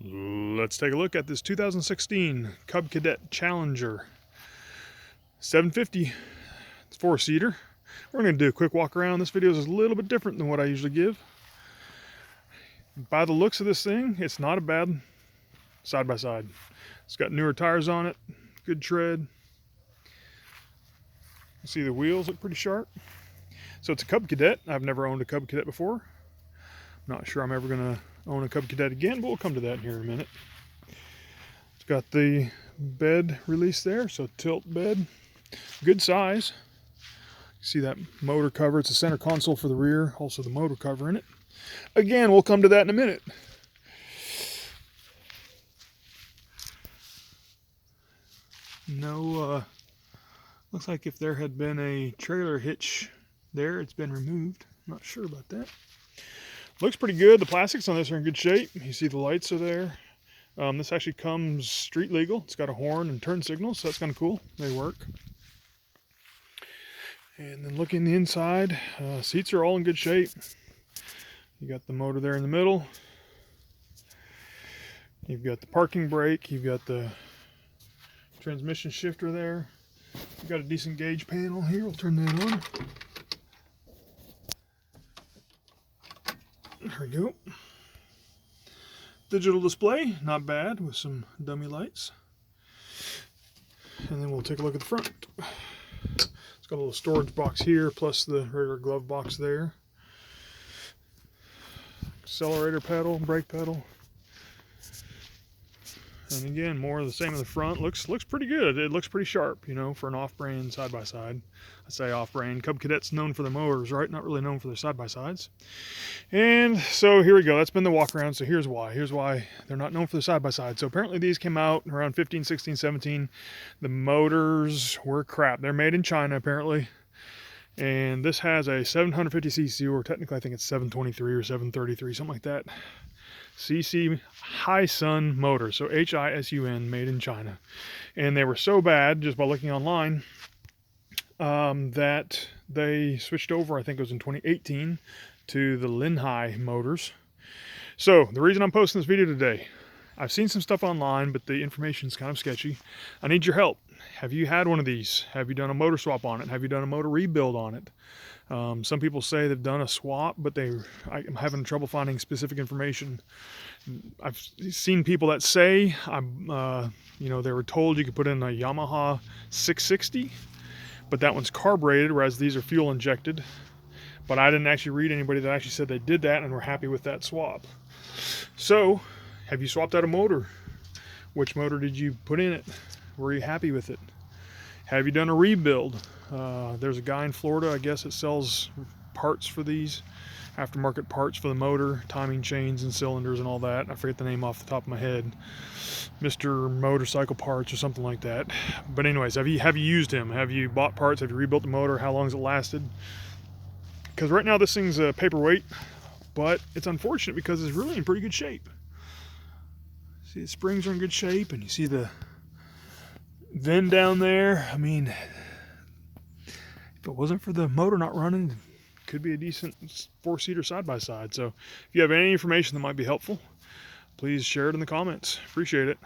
Let's take a look at this 2016 Cub Cadet Challenger 750. It's 4-seater. We're going to do a quick walk around. This video is a little bit different than what I usually give. By the looks of this thing, it's not a bad side-by-side. It's got newer tires on it, good tread. You see the wheels look pretty sharp. So it's a Cub Cadet. I've never owned a Cub Cadet before. Not sure I'm ever going to own a Cub Cadet again, but we'll come to that here in a minute. It's got the bed release there, so tilt bed. Good size. You see that motor cover. It's a center console for the rear, also the motor cover in it. Again, we'll come to that in a minute. No, looks like if there had been a trailer hitch there, it's been removed. Not sure about that. Looks pretty good. The plastics on this are in good shape. You see the lights are there. This actually comes street legal. It's got a horn and turn signals, so that's kind of cool. They work. And then looking the inside, seats are all in good shape. You got the motor there in the middle. You've got the parking brake. You've got the transmission shifter there. You've got a decent gauge panel here. We'll turn that on. There we go. Digital display, not bad, with some dummy lights. And then we'll take a look at the front. It's got a little storage box here, plus the regular glove box there. Accelerator pedal, brake pedal. And again, more of the same in the front. Looks pretty good. It looks pretty sharp, you know, for an off-brand side-by-side. I say off-brand. Cub Cadet's known for their motors, right? Not really known for their side-by-sides. And so here we go. That's been the walk-around. So here's why. Here's why they're not known for the side-by-side. So apparently these came out around 15, 16, 17. The motors were crap. They're made in China, apparently. And this has a 750cc, or technically I think it's 723 or 733, something like that. CC Hisun motor, so Hisun, made in China. And they were so bad, just by looking online, that they switched over, I think it was in 2018, to the Linhai motors. So the reason I'm posting this video today, I've seen some stuff online, but the information's kind of sketchy. I need your help. Have you had one of these? Have you done a motor swap on it? Have you done a motor rebuild on it? Some people say they've done a swap, but I'm having trouble finding specific information. I've seen people that say, you know, they were told you could put in a Yamaha 660, but that one's carbureted, whereas these are fuel injected. But I didn't actually read anybody that actually said they did that and were happy with that swap. So, have you swapped out a motor? Which motor did you put in it? Were you happy with it? Have you done a rebuild? There's a guy in Florida, I guess, that sells parts for these, aftermarket parts for the motor, timing chains and cylinders and all that. I forget the name off the top of my head. Mr. Motorcycle Parts or something like that. But anyways, have you used him? Have you bought parts? Have you rebuilt the motor? How long has it lasted? Because right now this thing's a paperweight, but it's unfortunate because it's really in pretty good shape. See, the springs are in good shape, and you see the VIN down there. I mean, if it wasn't for the motor not running, it could be a decent 4-seater side-by-side. So if you have any information that might be helpful, please share it in the comments. Appreciate it.